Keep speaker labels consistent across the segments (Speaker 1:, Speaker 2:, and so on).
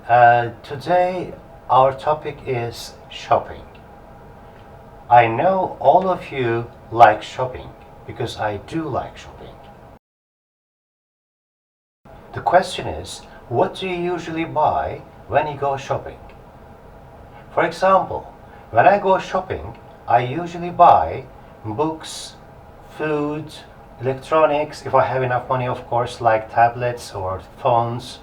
Speaker 1: Today our topic is shopping. I know all of you like shopping because I do like shopping. The question is, what do you usually buy when you go shopping? For example, when I go shopping, I usually buy books, food, electronics, if I have enough money, of course, like tablets or phones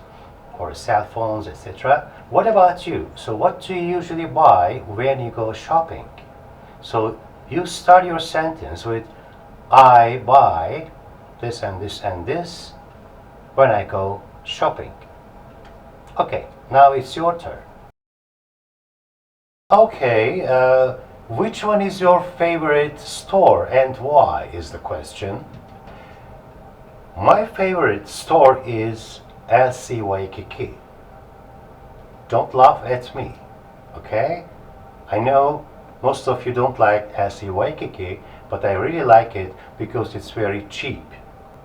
Speaker 1: or cell phones, etc. What about you? So what do you usually buy when you go shopping? So you start your sentence with I buy this and this and this when I go shopping. Okay, now it's your turn. Okay, which one is your favorite store and why is the question. My favorite store is LC Waikiki. Don't laugh at me, okay? I know most of you don't like LC Waikiki, but I really like it because it's very cheap.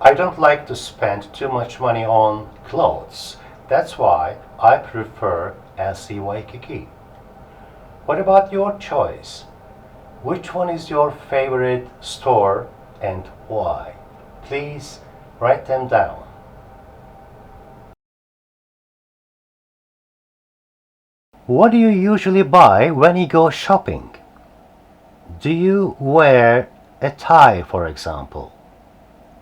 Speaker 1: I don't like to spend too much money on clothes. That's why I prefer LC Waikiki. What about your choice? Which one is your favorite store and why? Please write them down. What do you usually buy when you go shopping? Do you wear a tie, for example?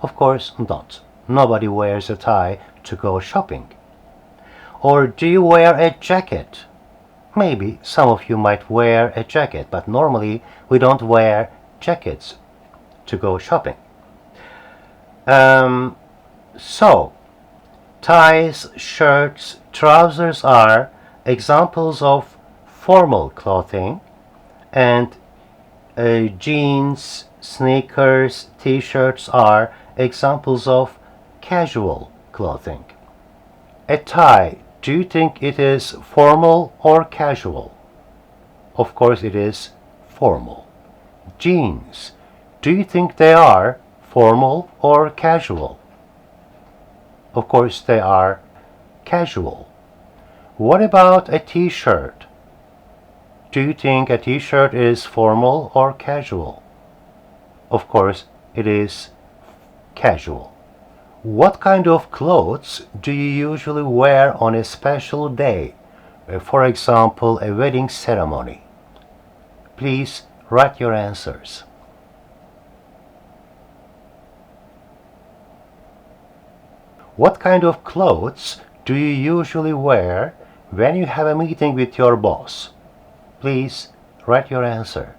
Speaker 1: Of course not. Nobody wears a tie to go shopping. Or do you wear a jacket? Maybe some of you might wear a jacket, but normally we don't wear jackets to go shopping. So, ties, shirts, trousers are examples of formal clothing, and jeans, sneakers, t-shirts are examples of casual clothing. A tie, do you think it is formal or casual? Of course it is formal. Jeans, do you think they are formal or casual? Of course they are casual. What about a t-shirt? Do you think a t-shirt is formal or casual? Of course it is casual. What kind of clothes do you usually wear on a special day? For example, a wedding ceremony. Please write your answers. What kind of clothes do you usually wear when you have a meeting with your boss? Please write your answer.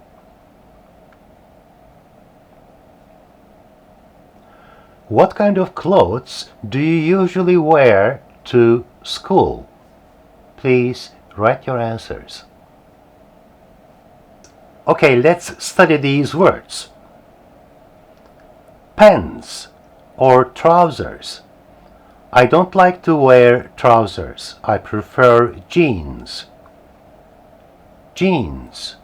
Speaker 1: What kind of clothes do you usually wear to school? Please write your answers. Okay, let's study these words. Pants or trousers. I don't like to wear trousers. I prefer jeans. Jeans.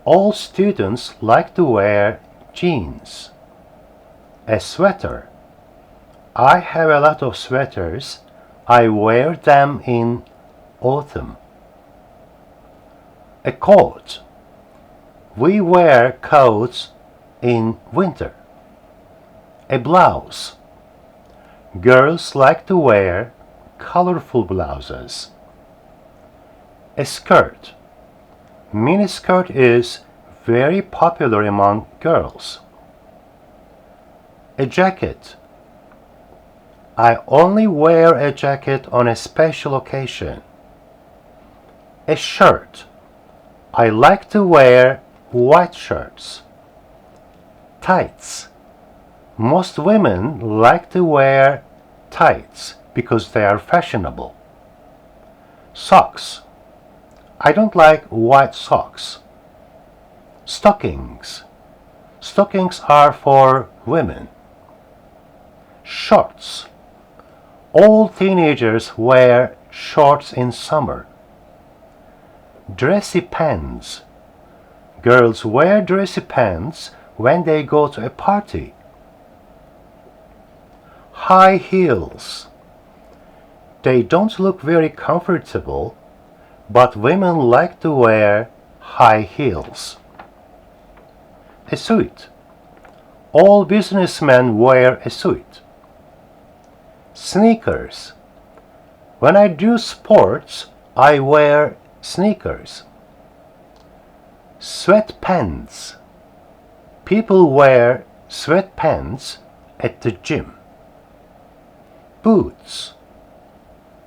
Speaker 1: All students like to wear jeans. A sweater. I have a lot of sweaters. I wear them in autumn. A coat. We wear coats in winter. A blouse. Girls like to wear colorful blouses. A skirt. Miniskirt is very popular among girls. A jacket. I only wear a jacket on a special occasion. A shirt. I like to wear white shirts. Tights. Most women like to wear tights because they are fashionable. Socks. I don't like white socks. Stockings. Stockings are for women. Shorts. All teenagers wear shorts in summer. Dressy pants. Girls wear dressy pants when they go to a party. High heels. They don't look very comfortable, but women like to wear high heels. A suit. All businessmen wear a suit. Sneakers. When I do sports, I wear sneakers. Sweatpants. People wear sweatpants at the gym. Boots.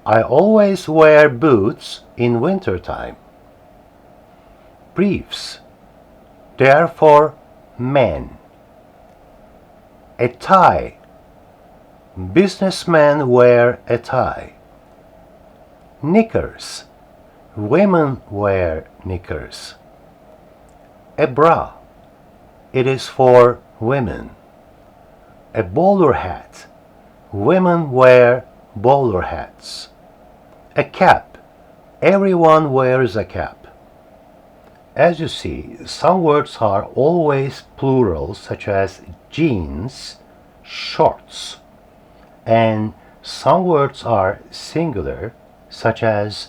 Speaker 1: I always wear boots in wintertime. Briefs. They are for men. A tie. Businessmen wear a tie. Knickers. Women wear knickers. A bra. It is for women. A bowler hat. Women wear bowler hats. A cap. Everyone wears a cap. As you see, some words are always plural, such as jeans, shorts, and some words are singular, such as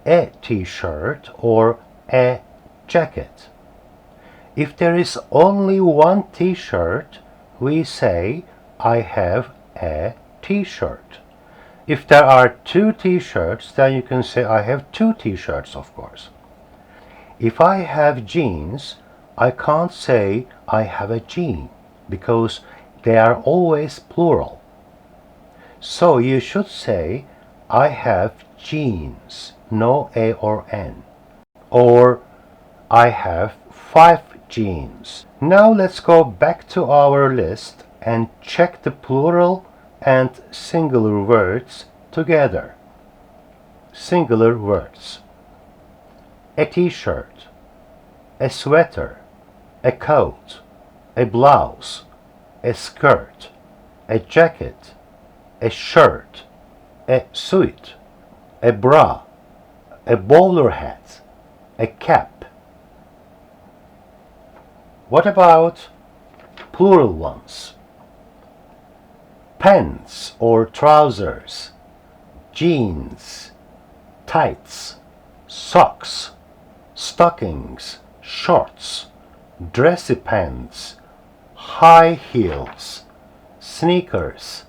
Speaker 1: a t-shirt or a jacket. If there is only one t-shirt, we say, I have a t-shirt. If there are two t-shirts, then you can say, I have two t-shirts, of course. If I have jeans, I can't say, I have a jean, because they are always plural. So you should say, I have jeans, no A or N. Or, I have 5 jeans. Now let's go back to our list and check the plural and singular words together. Singular words. A t-shirt, a sweater, a coat, a blouse, a skirt, a jacket, a shirt, a suit, a bra, a bowler hat, a cap. What about plural ones? Pants or trousers, jeans, tights, socks, stockings, shorts, dressy pants, high heels, sneakers,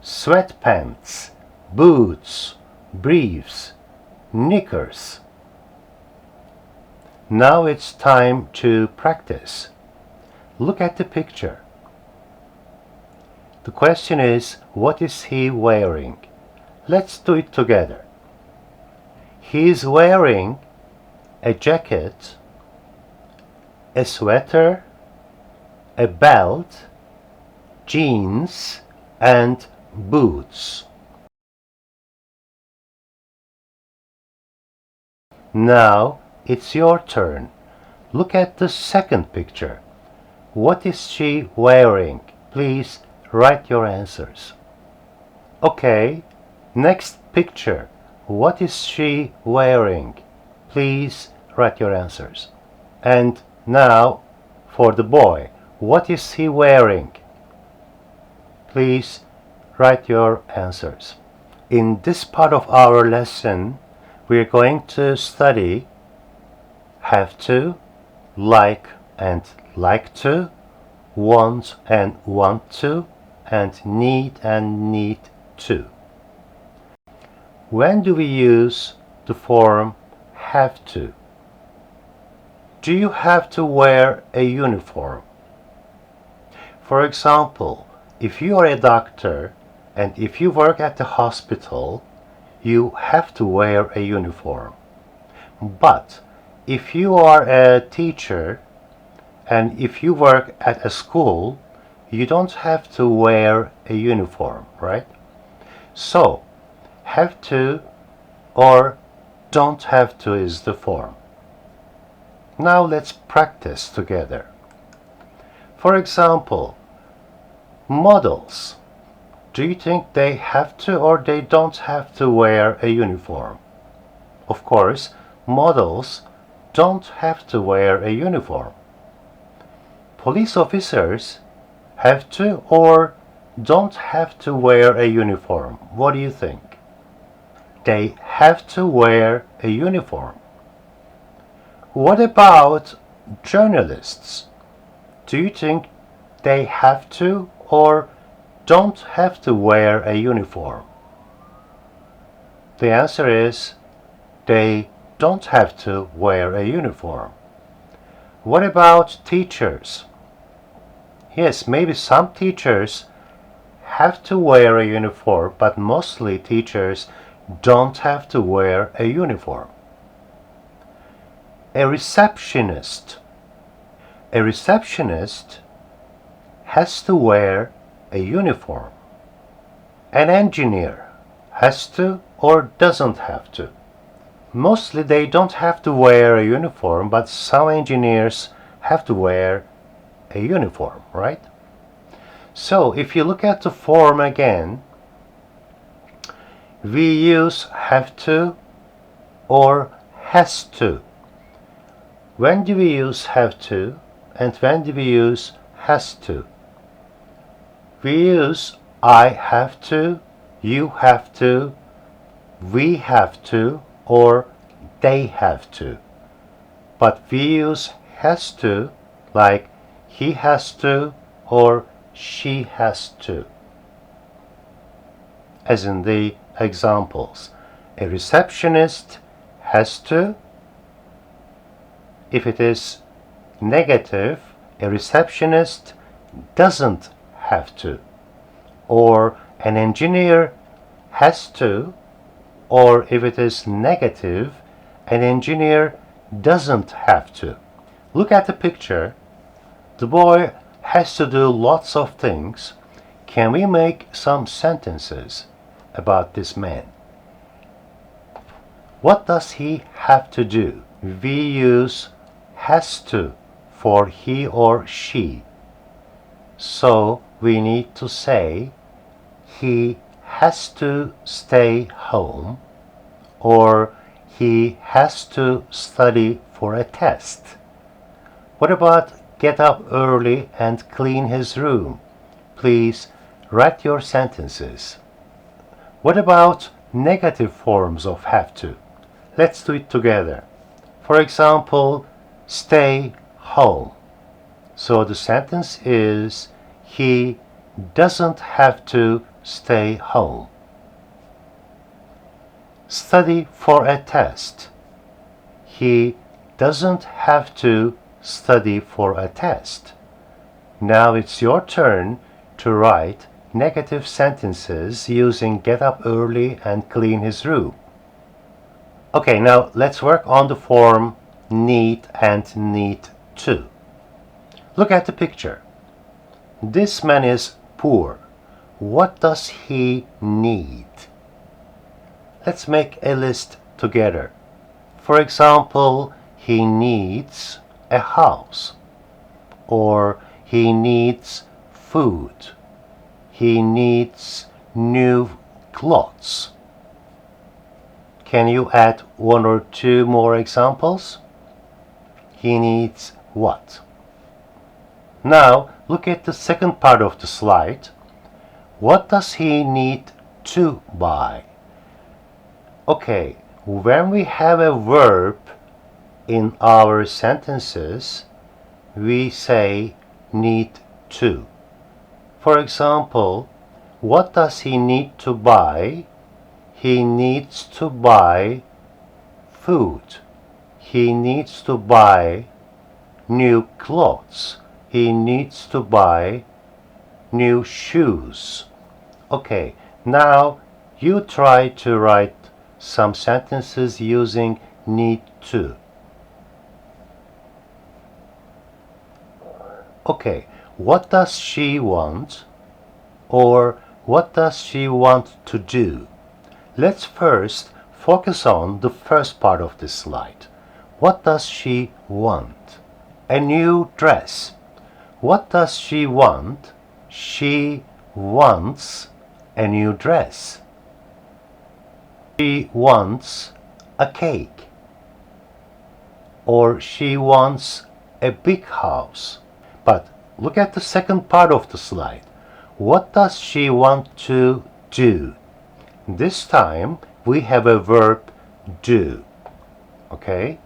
Speaker 1: sweatpants, boots, briefs, knickers. Now it's time to practice. Look at the picture. The question is, what is he wearing? Let's do it together. He is wearing a jacket, a sweater, a belt, jeans, and boots. Now it's your turn. Look at the second picture. What is she wearing? Please write your answers. Okay, next picture. What is she wearing? Please write your answers. And now for the boy. What is he wearing? Please write your answers. In this part of our lesson, we're going to study have to, like and like to, want and want to, and need to. When do we use the form have to? Do you have to wear a uniform? For example, if you are a doctor and if you work at the hospital, you have to wear a uniform. But if you are a teacher and if you work at a school, you don't have to wear a uniform, right? So, have to or don't have to is the form. Now let's practice together. For example, models. Do you think they have to or they don't have to wear a uniform? Of course, models don't have to wear a uniform. Police officers have to or don't have to wear a uniform. What do you think? they have to wear a uniform? What about journalists? Do you think they have to or don't have to wear a uniform? The answer is they don't have to wear a uniform. What about teachers? Yes, maybe some teachers have to wear a uniform, but mostly teachers don't have to wear a uniform. A receptionist. A receptionist has to wear a uniform. An engineer has to or doesn't have to. Mostly they don't have to wear a uniform, but some engineers have to wear a uniform, right? So if you look at the form again, we use have to or has to. When do we use have to and when do we use has to? We use I have to, you have to, we have to, or they have to. But we use has to like he has to or she has to. As in the examples, a receptionist has to. If it is negative, a receptionist doesn't have to. Or an engineer has to. Or if it is negative, an engineer doesn't have to. Look at the picture. The boy has to do lots of things. Can we make some sentences about this man? What does he have to do? We use has to for he or she. So we need to say he has to stay home or he has to study for a test. What about get up early and clean his room? Please write your sentences. What about negative forms of have to? Let's do it together. For example, stay home. So the sentence is he doesn't have to stay home. Study for a test. He doesn't have to study for a test. Now it's your turn to write negative sentences using get up early and clean his room. Okay, now let's work on the form need and need to. Look at the picture. This man is poor. What does he need? Let's make a list together. For example, he needs a house, or he needs food. He needs new clothes. Can you add one or two more examples? He needs what? Now look at the second part of the slide. What does he need to buy? Okay, when we have a verb in our sentences, we say need to. For example, what does he need to buy? He needs to buy food. He needs to buy new clothes. He needs to buy new shoes. Okay, now you try to write some sentences using need to. Okay, what does she want? Or what does she want to do? Let's first focus on the first part of this slide. What does she want? A new dress. What does she want? She wants a new dress. She wants a cake. Or she wants a big house. But look at the second part of the slide. What does she want to do? This time we have a verb do. Okay?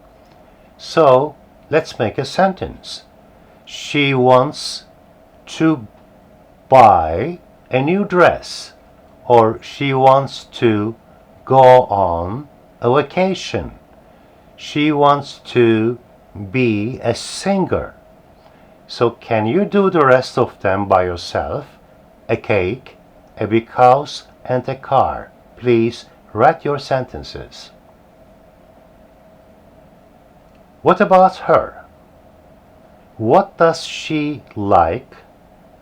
Speaker 1: So, let's make a sentence. She wants to buy a new dress, or she wants to go on a vacation. She wants to be a singer. So can you do the rest of them by yourself? A cake, a big house, and a car. Please write your sentences. What about her? What does she like,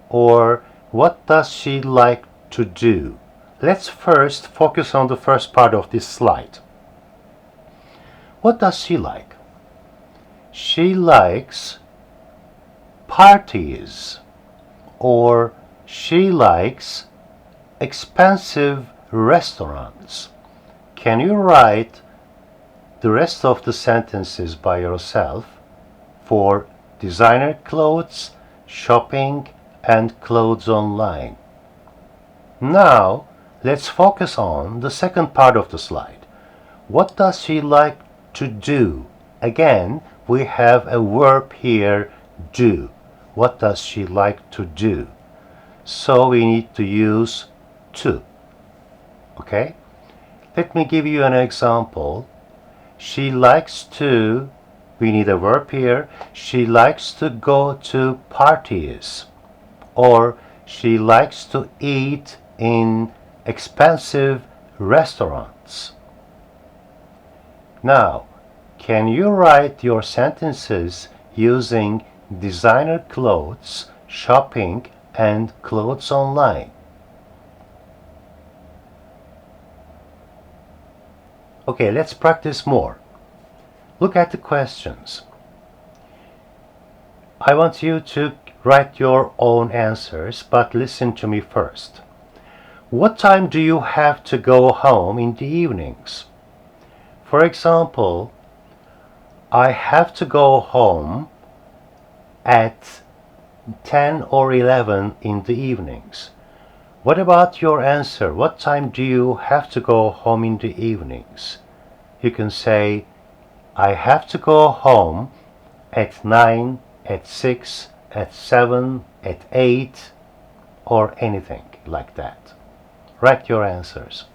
Speaker 1: or what does she like to do? Let's first focus on the first part of this slide. What does she like? She likes parties, or she likes expensive restaurants. Can you write the rest of the sentences by yourself for designer clothes, shopping, and clothes online? Now, let's focus on the second part of the slide. What does she like to do? Again, we have a verb here, do. What does she like to do? So we need to use to. Okay? Let me give you an example. She likes to, we need a verb here, she likes to go to parties, or she likes to eat in expensive restaurants. Now, can you write your sentences using designer clothes, shopping, and clothes online? Okay, let's practice more. Look at the questions. I want you to write your own answers, but listen to me first. What time do you have to go home in the evenings? For example, I have to go home at 10 or 11 in the evenings. What about your answer? What time do you have to go home in the evenings? You can say, I have to go home at 9, at 6, at 7, at 8, or anything like that. Write your answers.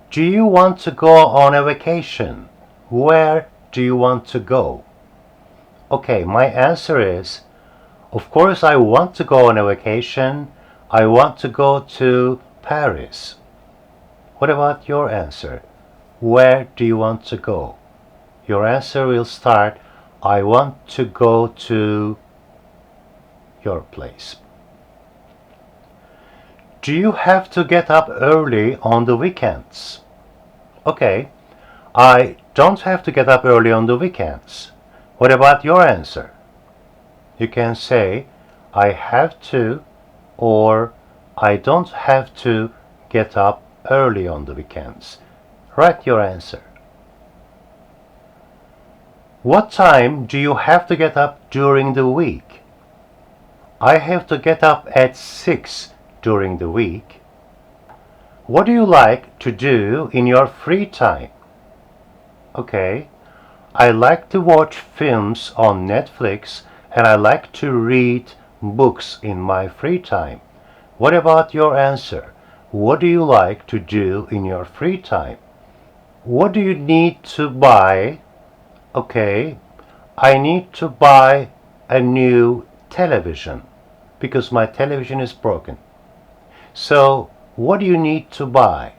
Speaker 1: Do you want to go on a vacation? Where do you want to go? Okay, my answer is, of course I want to go on a vacation. I want to go to Paris. What about your answer? Where do you want to go? Your answer will start, I want to go to your place. Do you have to get up early on the weekends? Okay, I don't have to get up early on the weekends. What about your answer? You can say, I have to, or I don't have to get up early on the weekends. Write your answer. What time do you have to get up during the week? I have to get up at 6 during the week. What do you like to do in your free time? Okay, I like to watch films on Netflix, and I like to read books in my free time. What about your answer? What do you like to do in your free time? What do you need to buy? Okay, I need to buy a new television because my television is broken. So, what do you need to buy?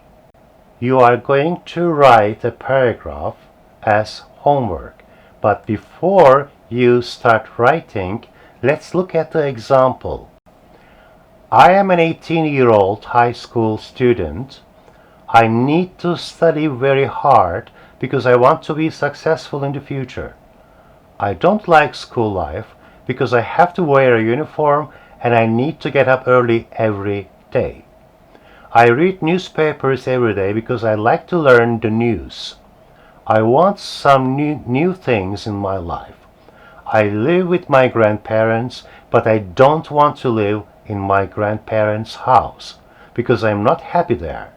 Speaker 1: You are going to write a paragraph as homework. But before you start writing, let's look at the example. I am an 18-year-old high school student. I need to study very hard because I want to be successful in the future. I don't like school life because I have to wear a uniform and I need to get up early every day. I read newspapers every day because I like to learn the news. I want some new things in my life. I live with my grandparents, but I don't want to live in my grandparents' house because I'm not happy there.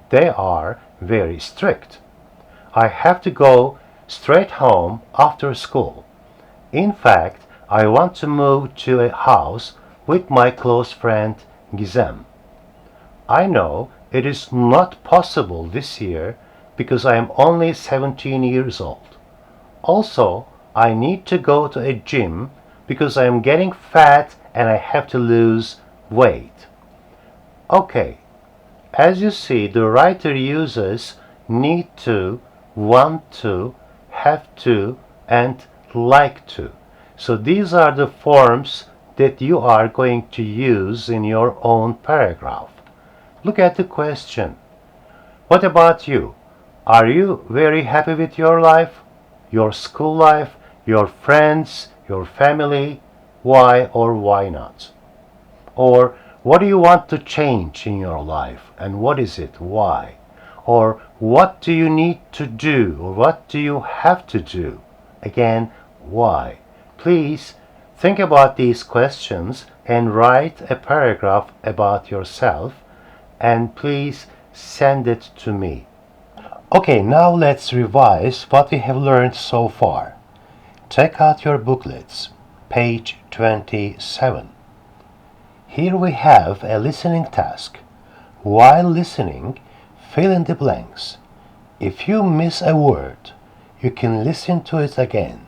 Speaker 1: They are very strict. I have to go straight home after school. In fact, I want to move to a house with my close friend Gizem. I know it is not possible this year because I am only 17 years old. Also, I need to go to a gym because I am getting fat and I have to lose weight. Okay, as you see, the writer uses need to, want to, have to, and like to. So these are the forms that you are going to use in your own paragraph. Look at the question. What about you? Are you very happy with your life, your school life, your friends, your family? Why or why not? Or what do you want to change in your life and what is it? Why? Or what do you need to do or what do you have to do? Again, why? Please think about these questions and write a paragraph about yourself and please send it to me. Okay, now let's revise what we have learned so far. Check out your booklets, page 27. Here we have a listening task. While listening, fill in the blanks. If you miss a word, you can listen to it again.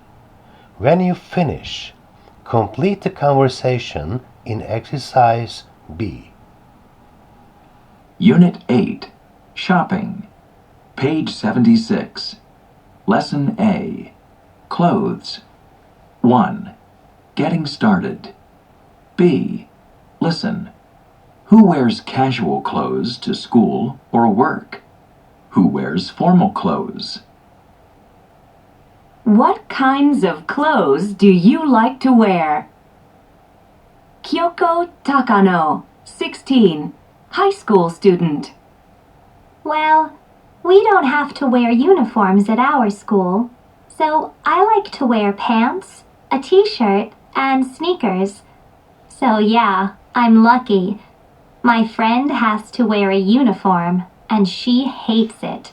Speaker 1: When you finish, complete the conversation in exercise B.
Speaker 2: Unit 8, Shopping, page 76. Lesson A, Clothes. 1. Getting started. B. Listen. Who wears casual clothes to school or work? Who wears formal clothes?
Speaker 3: What kinds of clothes do you like to wear? Kyoko Takano, 16, high school student.
Speaker 4: Well, we don't have to wear uniforms at our school, so I like to wear pants, a t-shirt, and sneakers. So yeah, I'm lucky. My friend has to wear a uniform, and she hates it.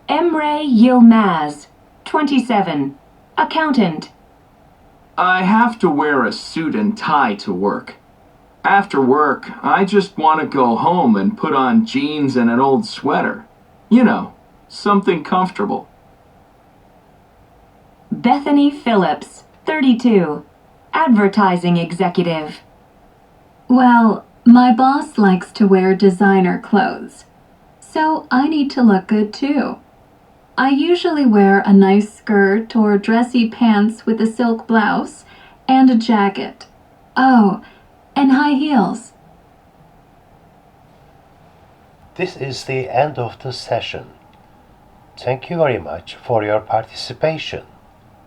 Speaker 3: Emre Yilmaz, 27, accountant.
Speaker 5: I have to wear a suit and tie to work. After work, I just want to go home and put on jeans and an old sweater. You know, something comfortable.
Speaker 3: Bethany Phillips, 32, advertising executive.
Speaker 6: Well, my boss likes to wear designer clothes, so I need to look good too. I usually wear a nice skirt or dressy pants with a silk blouse and a jacket. Oh, and high heels.
Speaker 1: This is the end of the session. Thank you very much for your participation.